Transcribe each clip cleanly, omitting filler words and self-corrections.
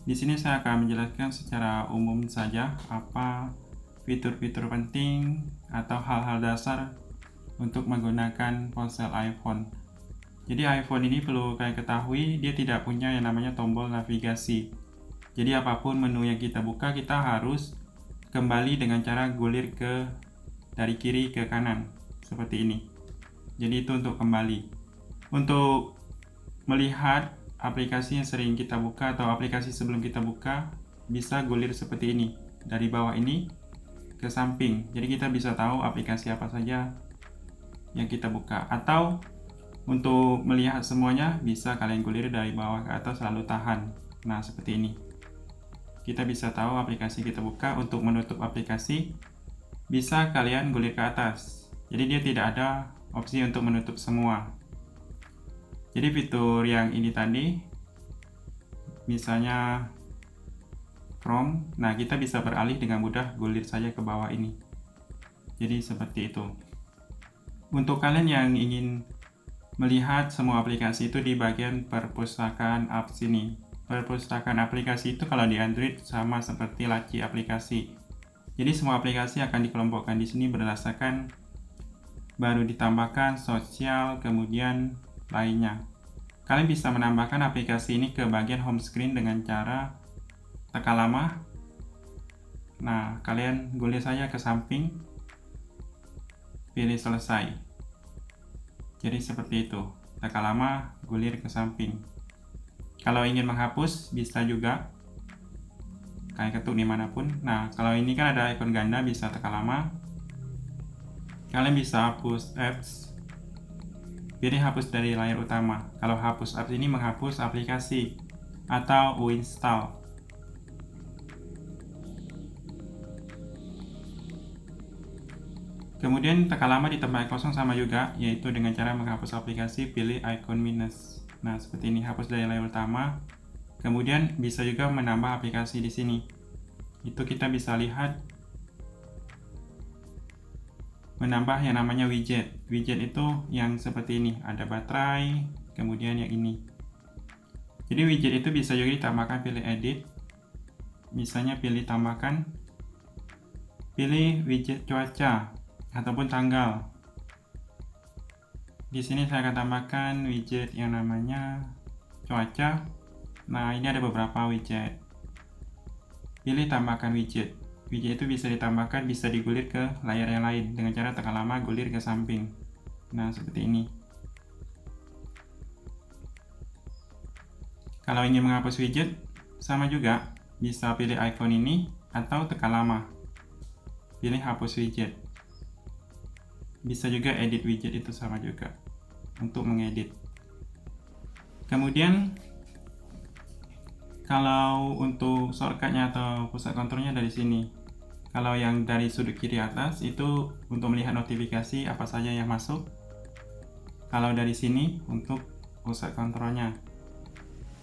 Di sini saya akan menjelaskan secara umum saja apa fitur-fitur penting atau hal-hal dasar untuk menggunakan ponsel iPhone. Jadi iPhone ini perlu kalian ketahui, dia tidak punya yang namanya tombol navigasi. Jadi apapun menu yang kita buka, kita harus kembali dengan cara gulir dari kiri ke kanan seperti ini. Jadi itu untuk kembali. Untuk melihat aplikasi yang sering kita buka atau aplikasi sebelum kita buka, bisa gulir seperti ini, dari bawah ini ke samping. Jadi kita bisa tahu aplikasi apa saja yang kita buka. Atau untuk melihat semuanya, bisa kalian gulir dari bawah ke atas lalu tahan. Nah, seperti ini. Kita bisa tahu aplikasi kita buka. Untuk menutup aplikasi, bisa kalian gulir ke atas. Jadi dia tidak ada opsi untuk menutup semua. Jadi fitur yang ini tadi, misalnya Chrome, nah kita bisa beralih dengan mudah, gulir saja ke bawah ini. Jadi seperti itu. Untuk kalian yang ingin melihat semua aplikasi itu di bagian perpustakaan apps ini. Perpustakaan aplikasi itu kalau di Android sama seperti laci aplikasi. Jadi semua aplikasi akan dikelompokkan di sini berdasarkan baru ditambahkan sosial, kemudian lainnya. Kalian bisa menambahkan aplikasi ini ke bagian home screen dengan cara tekan lama. Nah, kalian gulir saja ke samping, pilih selesai. Jadi seperti itu, tekan lama, gulir ke samping. Kalau ingin menghapus, bisa juga kalian ketuk dimanapun. Nah, kalau ini kan ada ikon ganda, bisa tekan lama. Kalian bisa hapus apps, pilih hapus dari layar utama. Kalau hapus apps ini menghapus aplikasi atau uninstall. Kemudian tekan lama di tempat kosong sama juga, yaitu dengan cara menghapus aplikasi, pilih icon minus. Nah, seperti ini, hapus dari layar utama. Kemudian bisa juga menambah aplikasi di sini. Itu kita bisa lihat menambah yang namanya widget. Widget itu yang seperti ini, ada baterai, kemudian yang ini. Jadi widget itu bisa juga ditambahkan, pilih edit. Misalnya pilih tambahkan, pilih widget cuaca ataupun tanggal. Di sini saya akan tambahkan widget yang namanya cuaca. Nah, ini ada beberapa widget. Pilih tambahkan widget. Widget itu bisa ditambahkan, bisa digulir ke layar yang lain dengan cara tekan lama, gulir ke samping. Nah, seperti ini. Kalau ingin menghapus widget, sama juga, bisa pilih icon ini atau tekan lama. Pilih hapus widget. Bisa juga edit widget, itu sama juga untuk mengedit. Kemudian kalau untuk shortcutnya atau pusat kontrolnya dari sini. Kalau yang dari sudut kiri atas itu untuk melihat notifikasi apa saja yang masuk. Kalau dari sini untuk pusat kontrolnya.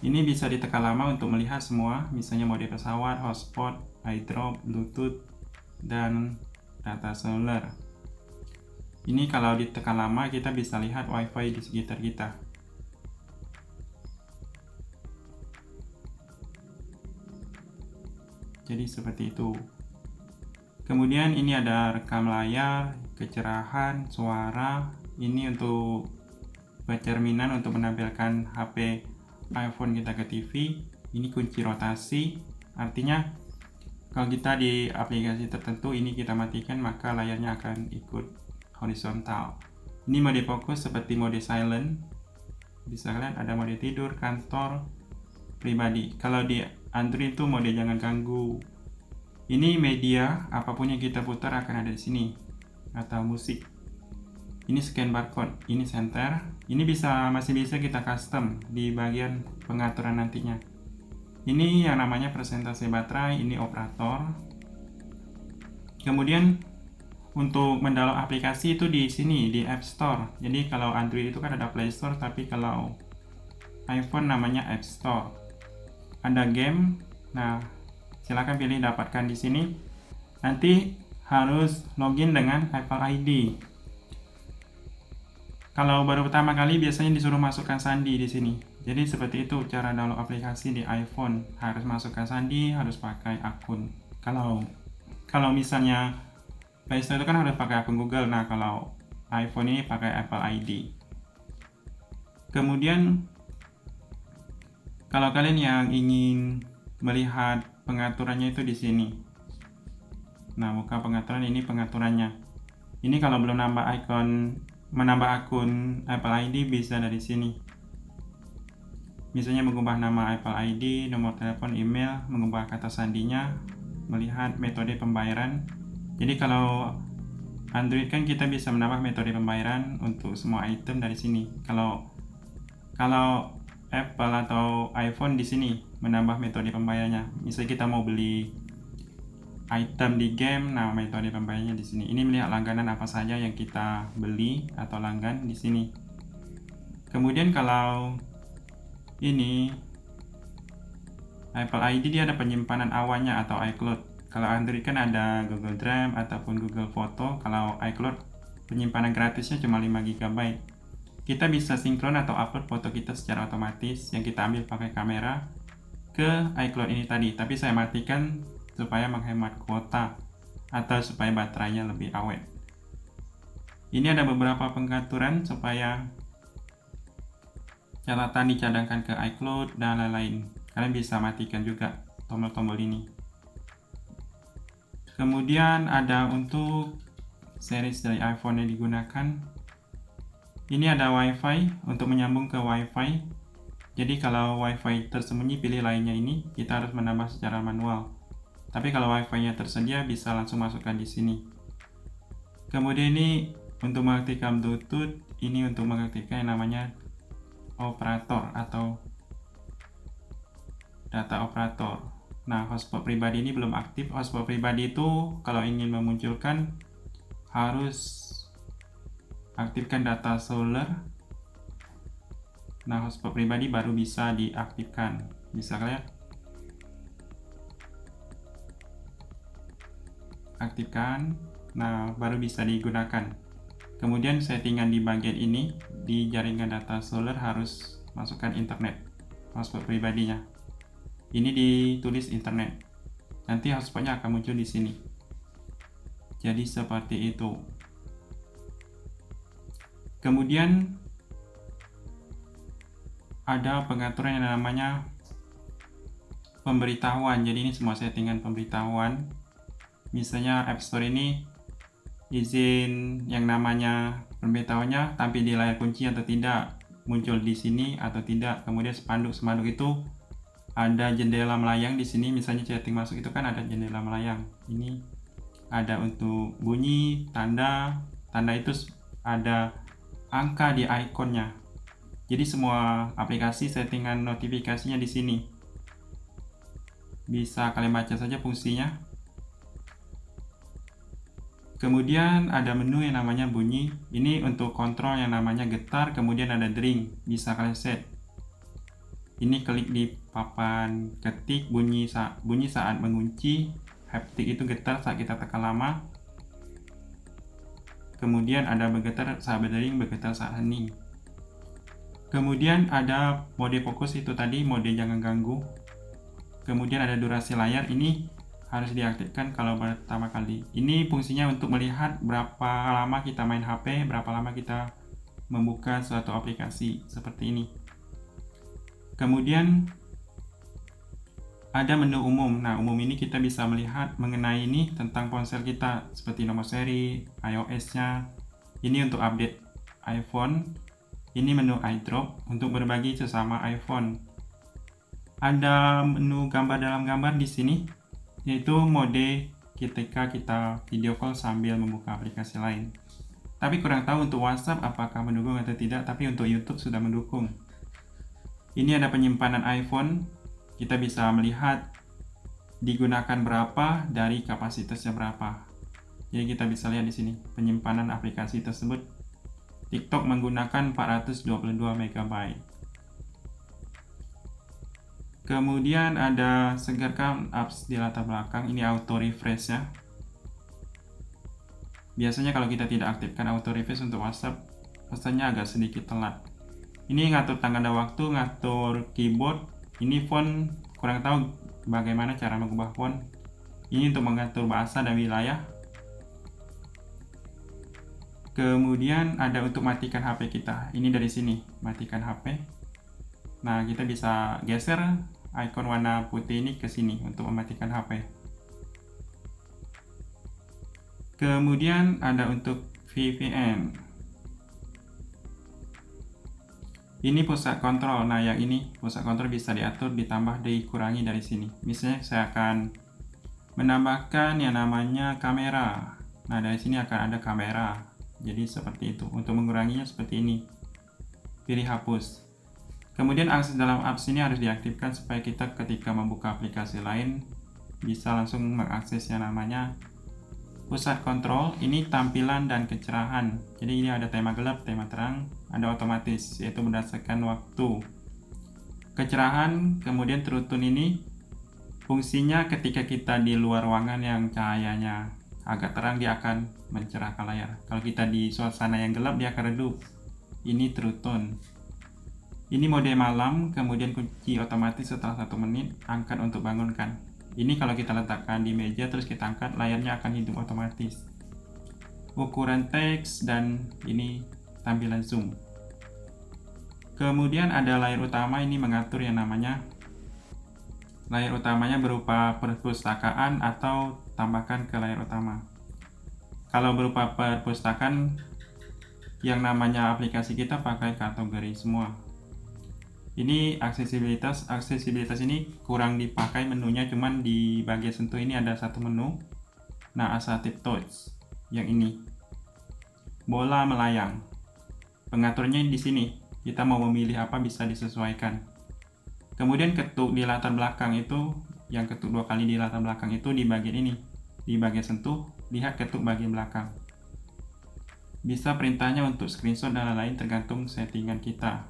Ini bisa ditekan lama untuk melihat semua, misalnya mode pesawat, hotspot, iDrop, Bluetooth, dan data seluler. Ini kalau ditekan lama kita bisa lihat WiFi di sekitar kita. Jadi seperti itu. Kemudian ini ada rekam layar, kecerahan, suara. Ini untuk bercerminan untuk menampilkan HP iPhone kita ke TV. Ini kunci rotasi, artinya kalau kita di aplikasi tertentu ini kita matikan, maka layarnya akan ikut horizontal. Ini mode fokus seperti mode silent. Bisa kalian ada mode tidur, kantor, pribadi. Kalau di Android itu mode jangan ganggu. Ini media, apapun yang kita putar akan ada di sini, atau musik. Ini scan barcode, ini center. Ini masih bisa kita custom di bagian pengaturan nantinya. Ini yang namanya presentasi baterai, ini operator. Kemudian untuk mendownload aplikasi itu di sini, di App Store. Jadi kalau Android itu kan ada Play Store, tapi kalau iPhone namanya App Store. Ada game. Nah, silakan pilih dapatkan di sini. Nanti harus login dengan Apple ID. Kalau baru pertama kali biasanya disuruh masukkan sandi di sini. Jadi seperti itu cara download aplikasi di iPhone. Harus masukkan sandi, harus pakai akun. Kalau misalnya Play Store itu kan harus pakai akun Google. Nah, kalau iPhone ini pakai Apple ID. Kemudian kalau kalian yang ingin melihat pengaturannya itu di sini. Nah, buka pengaturan, ini pengaturannya. Ini kalau belum menambah akun Apple ID bisa dari sini. Misalnya mengubah nama Apple ID, nomor telepon, email, mengubah kata sandinya, melihat metode pembayaran. Jadi kalau Android kan kita bisa menambah metode pembayaran untuk semua item dari sini. Kalau Apple atau iPhone di sini menambah metode pembayarannya. Misalnya kita mau beli item di game, nah metode pembayarannya di sini. Ini melihat langganan apa saja yang kita beli atau langgan di sini. Kemudian kalau ini Apple ID dia ada penyimpanan awalnya atau iCloud. Kalau Android kan ada Google Drive ataupun Google Photo. Kalau iCloud penyimpanan gratisnya cuma 5 GB. Kita bisa sinkron atau upload foto kita secara otomatis yang kita ambil pakai kamera ke iCloud ini tadi. Tapi saya matikan supaya menghemat kuota atau supaya baterainya lebih awet. Ini ada beberapa pengaturan supaya catatan dicadangkan ke iCloud dan lain-lain. Kalian bisa matikan juga tombol-tombol ini. Kemudian ada untuk series dari iPhone yang digunakan. Ini ada WiFi untuk menyambung ke WiFi. Jadi kalau WiFi tersembunyi pilih lainnya ini, kita harus menambah secara manual. Tapi kalau WiFi-nya tersedia bisa langsung masukkan di sini. Kemudian ini untuk mengaktifkan Bluetooth, ini untuk mengaktifkan yang namanya operator atau data operator. Nah, hotspot pribadi ini belum aktif. Hotspot pribadi itu kalau ingin memunculkan harus aktifkan data solar. Nah, hotspot pribadi baru bisa diaktifkan. Bisa kalian aktifkan. Nah, baru bisa digunakan. Kemudian settingan di bagian ini di jaringan data solar harus masukkan internet hotspot pribadinya. Ini ditulis internet. Nanti hotspotnya akan muncul di sini. Jadi seperti itu. Kemudian ada pengaturan yang namanya pemberitahuan. Jadi ini semua settingan pemberitahuan. Misalnya App Store ini izin yang namanya pemberitahuannya tampil di layar kunci atau tidak, muncul di sini atau tidak. Kemudian spanduk itu ada jendela melayang di sini. Misalnya chatting masuk itu kan ada jendela melayang. Ini ada untuk bunyi, tanda itu ada angka di ikonnya. Jadi semua aplikasi settingan notifikasinya di sini. Bisa kalian baca saja fungsinya. Kemudian ada menu yang namanya bunyi. Ini untuk kontrol yang namanya getar. Kemudian ada dering. Bisa kalian set. Ini klik di papan ketik, bunyi saat mengunci. Haptik itu getar saat kita tekan lama. Kemudian ada bergetar saat berdering, bergetar saat hening. Kemudian ada mode fokus itu tadi, mode jangan ganggu. Kemudian ada durasi layar, ini harus diaktifkan kalau pertama kali. Ini fungsinya untuk melihat berapa lama kita main HP, berapa lama kita membuka suatu aplikasi seperti ini. Kemudian ada menu umum. Nah, umum ini kita bisa melihat mengenai ini tentang ponsel kita seperti nomor seri, iOS-nya. Ini untuk update iPhone. Ini menu iDrop untuk berbagi sesama iPhone. Ada menu gambar dalam gambar di sini, yaitu mode ketika kita video call sambil membuka aplikasi lain. Tapi kurang tahu untuk WhatsApp apakah mendukung atau tidak, tapi untuk YouTube sudah mendukung. Ini ada penyimpanan iPhone, kita bisa melihat digunakan berapa dari kapasitasnya berapa. Jadi kita bisa lihat di sini penyimpanan aplikasi tersebut. TikTok menggunakan 422 MB. Kemudian ada segarkan apps di latar belakang, ini auto refresh ya. Biasanya kalau kita tidak aktifkan auto refresh untuk WhatsApp, pesannya agak sedikit telat. Ini ngatur tanggal dan waktu, ngatur keyboard. Ini font, kurang tahu bagaimana cara mengubah font. Ini untuk mengatur bahasa dan wilayah. Kemudian ada untuk matikan HP kita. Ini dari sini, matikan HP. Nah, kita bisa geser icon warna putih ini ke sini untuk mematikan HP. Kemudian ada untuk VPN. Ini pusat kontrol. Nah, yang ini pusat kontrol bisa diatur, ditambah, dikurangi dari sini. Misalnya saya akan menambahkan yang namanya kamera. Nah, dari sini akan ada kamera. Jadi seperti itu. Untuk menguranginya seperti ini. Pilih hapus. Kemudian akses dalam apps ini harus diaktifkan supaya kita ketika membuka aplikasi lain bisa langsung mengakses yang namanya pusat kontrol. Ini tampilan dan kecerahan. Jadi ini ada tema gelap, tema terang, ada otomatis, yaitu berdasarkan waktu. Kecerahan, kemudian terutun ini fungsinya ketika kita di luar ruangan yang cahayanya agak terang, dia akan mencerahkan layar. Kalau kita di suasana yang gelap, dia akan redup. Ini true tone. Ini mode malam, kemudian kunci otomatis setelah 1 menit, angkat untuk bangunkan. Ini kalau kita letakkan di meja terus kita angkat, layarnya akan hidup otomatis. Ukuran teks, dan ini tampilan zoom. Kemudian ada layar utama, ini mengatur yang namanya layar utamanya berupa perpustakaan atau tambahkan ke layar utama. Kalau berupa perpustakaan, yang namanya aplikasi kita pakai kategori semua. Ini aksesibilitas. Aksesibilitas ini kurang dipakai menunya, cuman di bagian sentuh ini ada satu menu. Nah, Assistive Touch yang ini. Bola melayang. Pengaturnya di sini. Kita mau memilih apa bisa disesuaikan. Kemudian ketuk di latar belakang itu, yang ketuk 2 kali di latar belakang itu di bagian ini. Di bagian sentuh, lihat ketuk bagian belakang. Bisa perintahnya untuk screenshot dan lain-lain tergantung settingan kita.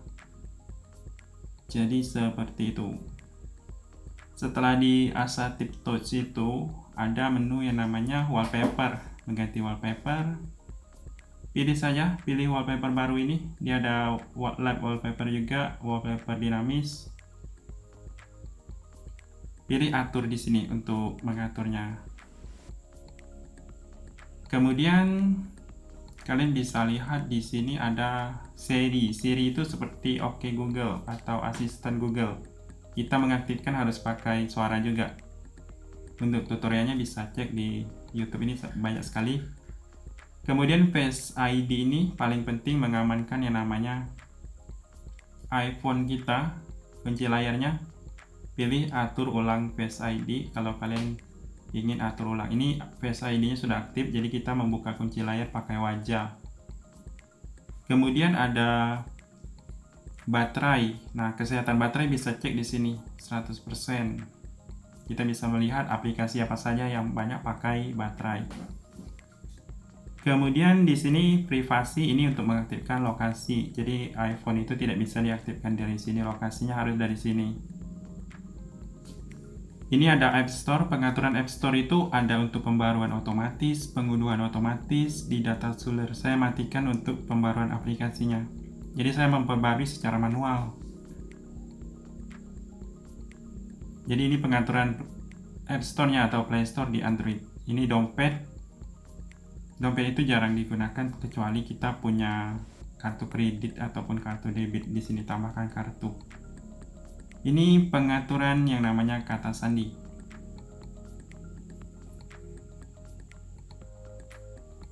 Jadi seperti itu. Setelah di Assistive Touch itu, ada menu yang namanya wallpaper. Mengganti wallpaper. Pilih saja, pilih wallpaper baru ini. Dia ada live wallpaper juga, wallpaper dinamis. Pilih atur di sini untuk mengaturnya. Kemudian kalian bisa lihat di sini ada Siri. Siri itu seperti OK Google atau asisten Google. Kita mengaktifkan harus pakai suara juga. Untuk tutorialnya bisa cek di YouTube, ini banyak sekali. Kemudian Face ID ini paling penting, mengamankan yang namanya iPhone kita, kunci layarnya. Pilih atur ulang Face ID kalau kalian ingin atur ulang. Ini Face ID-nya sudah aktif, jadi kita membuka kunci layar pakai wajah. Kemudian ada baterai. Nah, kesehatan baterai bisa cek di sini 100%. Kita bisa melihat aplikasi apa saja yang banyak pakai baterai. Kemudian di sini privasi, ini untuk mengaktifkan lokasi. Jadi iPhone itu tidak bisa diaktifkan dari sini, lokasinya harus dari sini. Ini ada App Store. Pengaturan App Store itu ada untuk pembaruan otomatis, pengunduhan otomatis di data Suler. Saya matikan untuk pembaruan aplikasinya. Jadi saya memperbarui secara manual. Jadi ini pengaturan App Store-nya atau Play Store di Android. Ini dompet. Dompet itu jarang digunakan kecuali kita punya kartu kredit ataupun kartu debit. Di sini tambahkan kartu. Ini pengaturan yang namanya kata sandi.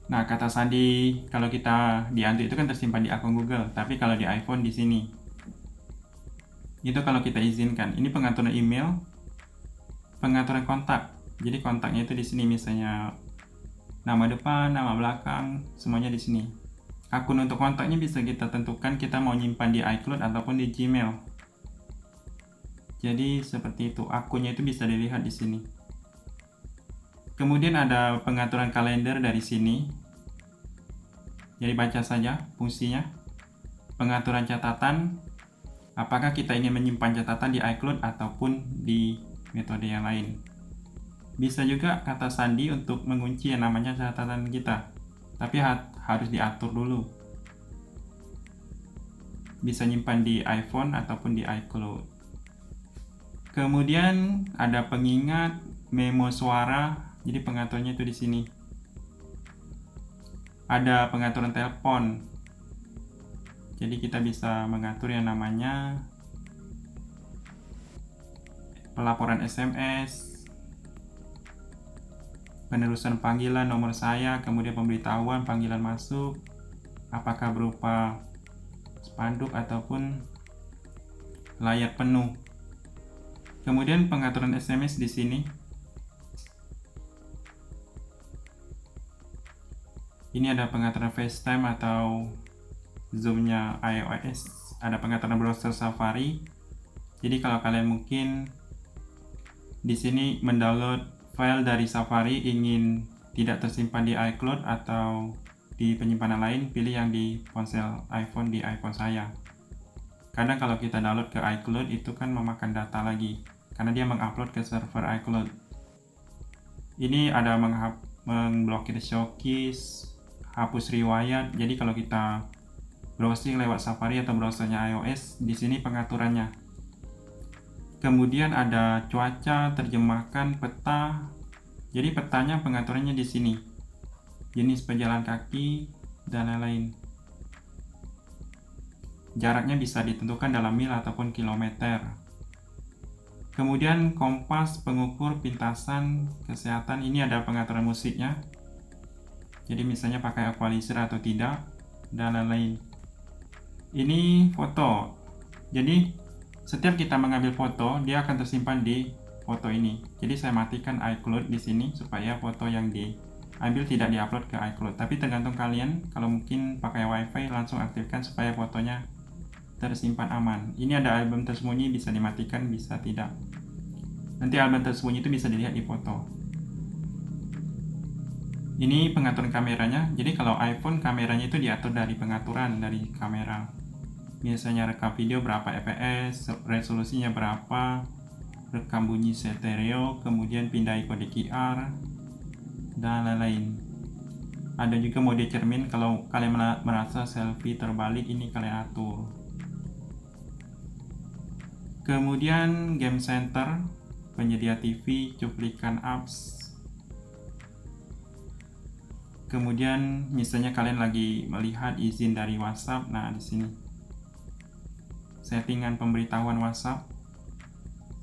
Nah, kata sandi kalau kita di Android itu kan tersimpan di akun Google, tapi kalau di iPhone di sini. Itu kalau kita izinkan. Ini pengaturan email, pengaturan kontak. Jadi kontaknya itu di sini, misalnya nama depan, nama belakang, semuanya di sini. Akun untuk kontaknya bisa kita tentukan kita mau nyimpan di iCloud ataupun di Gmail. Jadi seperti itu, akunnya itu bisa dilihat di sini. Kemudian ada pengaturan kalender dari sini. Jadi baca saja fungsinya. Pengaturan catatan, apakah kita ingin menyimpan catatan di iCloud ataupun di metode yang lain. Bisa juga kata sandi untuk mengunci yang namanya catatan kita. Tapi harus diatur dulu. bisa nyimpan di iPhone ataupun di iCloud. Kemudian ada pengingat, memo suara, jadi pengaturnya itu di sini. Ada pengaturan telepon, jadi kita bisa mengatur yang namanya pelaporan SMS, penerusan panggilan nomor saya, kemudian pemberitahuan panggilan masuk, apakah berupa spanduk ataupun layar penuh. Kemudian pengaturan SMS di sini. Ini ada pengaturan FaceTime atau Zoom-nya iOS. Ada pengaturan browser Safari. Jadi kalau kalian mungkin di sini mendownload file dari Safari ingin tidak tersimpan di iCloud atau di penyimpanan lain, pilih yang di ponsel iPhone di iPhone saya. Kadang kalau kita download ke iCloud itu kan memakan data lagi, karena dia mengupload ke server iCloud. Ini ada memblokir showcase, hapus riwayat. Jadi kalau kita browsing lewat Safari atau browsernya iOS, di sini pengaturannya. Kemudian ada cuaca, terjemahkan, peta. Jadi petanya pengaturannya di sini. Jenis pejalan kaki dan lain-lain. Jaraknya bisa ditentukan dalam mil ataupun kilometer. Kemudian kompas, pengukur, pintasan, kesehatan, ini ada pengaturan musiknya. Jadi misalnya pakai equalizer atau tidak, dan lain-lain. Ini foto. Jadi setiap kita mengambil foto, dia akan tersimpan di foto ini. Jadi saya matikan iCloud di sini supaya foto yang diambil tidak diupload ke iCloud. Tapi tergantung kalian, kalau mungkin pakai WiFi langsung aktifkan supaya fotonya tersimpan aman. Ini ada album tersembunyi, bisa dimatikan, bisa tidak. Nanti album tersembunyi itu bisa dilihat di foto. Ini pengaturan kameranya. Jadi kalau iPhone kameranya itu diatur dari pengaturan dari kamera. Biasanya rekam video berapa fps, resolusinya berapa, rekam bunyi stereo, kemudian pindai kode QR, dan lain-lain. Ada juga mode cermin, kalau kalian merasa selfie terbalik, ini kalian atur. Kemudian game center, penyedia TV, cuplikan apps. Kemudian misalnya kalian lagi melihat izin dari WhatsApp, nah di sini settingan pemberitahuan WhatsApp.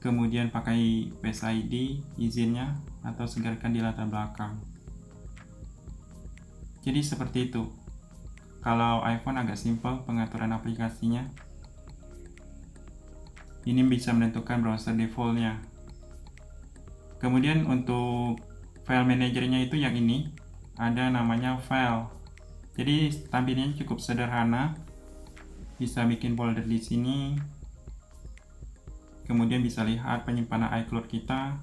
Kemudian pakai Face ID izinnya atau segarkan di latar belakang. Jadi seperti itu. Kalau iPhone agak simpel pengaturan aplikasinya. Ini bisa menentukan browser defaultnya. Kemudian untuk file manajernya itu yang ini, ada namanya file. Jadi tampilannya cukup sederhana. Bisa bikin folder di sini. Kemudian bisa lihat penyimpanan iCloud kita.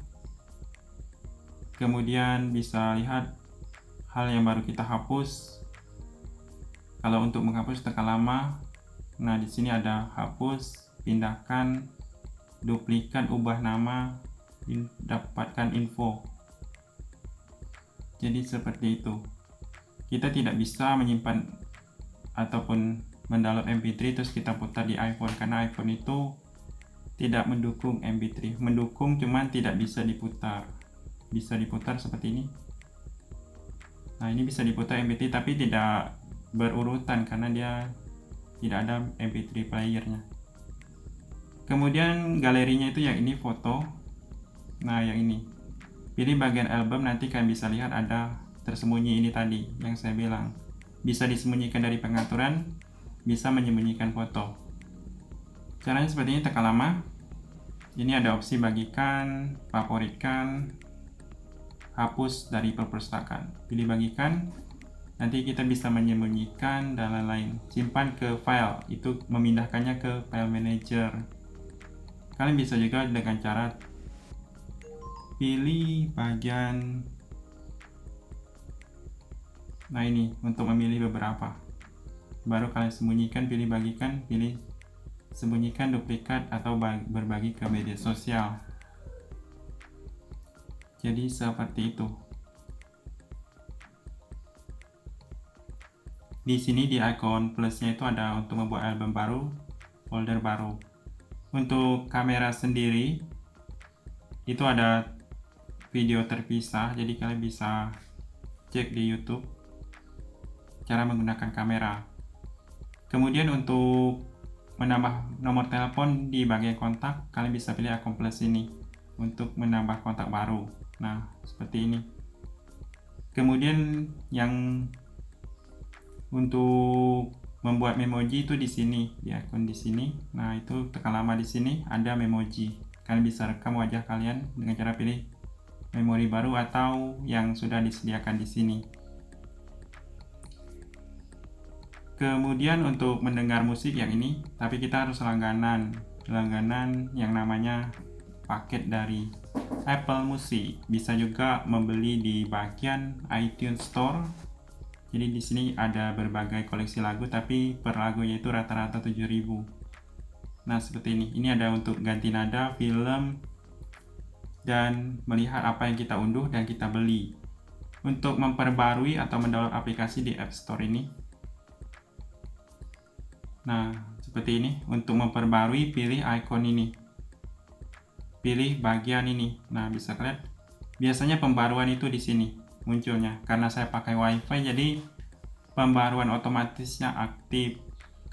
Kemudian bisa lihat hal yang baru kita hapus. Kalau untuk menghapus tekan lama. Nah, di sini ada hapus, pindahkan, duplikat, ubah nama, dapatkan info. Jadi seperti itu. Kita tidak bisa menyimpan ataupun mendownload MP3 terus kita putar di iPhone, karena iPhone itu tidak mendukung MP3. Mendukung cuman tidak bisa diputar. Bisa diputar seperti ini. Nah, ini bisa diputar MP3 tapi tidak berurutan karena dia tidak ada MP3 playernya. Kemudian galerinya itu yang ini foto. Nah, yang ini. Pilih bagian album, nanti kalian bisa lihat ada tersembunyi ini tadi yang saya bilang. Bisa disembunyikan dari pengaturan, bisa menyembunyikan foto. Caranya seperti ini, tekan lama. Ini ada opsi bagikan, favoritkan, hapus dari perpustakaan. Pilih bagikan, nanti kita bisa menyembunyikan dan lain-lain. Simpan ke file, itu memindahkannya ke file manager. Kalian bisa juga dengan cara pilih bagian, nah ini untuk memilih beberapa, baru kalian sembunyikan, pilih bagikan, pilih sembunyikan, duplikat, atau berbagi ke media sosial. Jadi seperti itu. Di sini di icon plusnya itu ada untuk membuat album baru, folder baru. Untuk kamera sendiri itu ada video terpisah, jadi kalian bisa cek di YouTube cara menggunakan kamera. Kemudian untuk menambah nomor telepon di bagian kontak, kalian bisa pilih icon plus ini untuk menambah kontak baru. Nah, seperti ini. Kemudian yang untuk membuat memoji itu di sini, di akun di sini. Nah, itu tekan lama di sini ada memoji. Kalian bisa rekam wajah kalian dengan cara pilih memori baru atau yang sudah disediakan di sini. Kemudian untuk mendengar musik yang ini, tapi kita harus langganan yang namanya paket dari Apple Music. Bisa juga membeli di bagian iTunes Store. Jadi di sini ada berbagai koleksi lagu, tapi per lagunya itu rata-rata 7.000. Nah, seperti ini. Ini ada untuk ganti nada, film, dan melihat apa yang kita unduh dan kita beli. Untuk memperbarui atau mendownload aplikasi di App Store ini. Nah, seperti ini. Untuk memperbarui, pilih icon ini. Pilih bagian ini. Nah, bisa kalian. Biasanya pembaruan itu di sini munculnya. Karena saya pakai WiFi, jadi pembaruan otomatisnya aktif.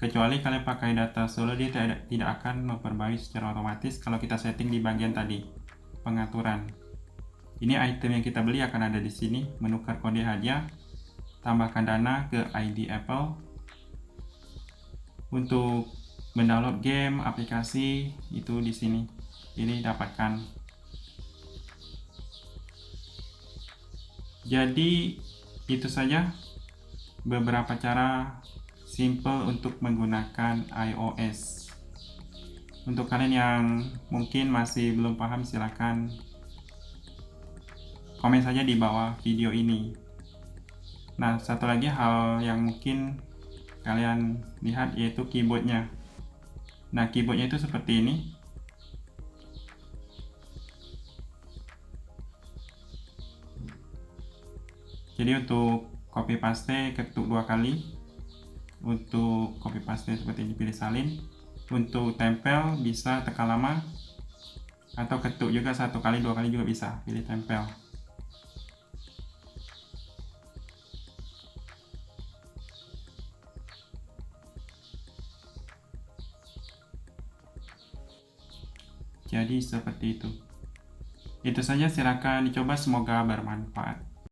Kecuali kalian pakai data solo, dia tidak akan memperbarui secara otomatis kalau kita setting di bagian tadi, pengaturan. Ini item yang kita beli akan ada di sini, menukar kode hadiah, tambahkan dana ke ID Apple. Untuk mendownload game, aplikasi itu di sini. Ini dapatkan. Jadi itu saja beberapa cara simple untuk menggunakan iOS. Untuk kalian yang mungkin masih belum paham, silakan komen saja di bawah video ini. Nah, satu lagi hal yang mungkin kalian lihat yaitu keyboardnya. Nah, keyboardnya itu seperti ini. Jadi untuk copy paste ketuk 2 kali. Untuk copy paste seperti ini pilih salin. Untuk tempel bisa tekan lama atau ketuk juga 1 kali 2 kali juga bisa, pilih tempel. Jadi seperti itu. Itu saja, silakan dicoba, semoga bermanfaat.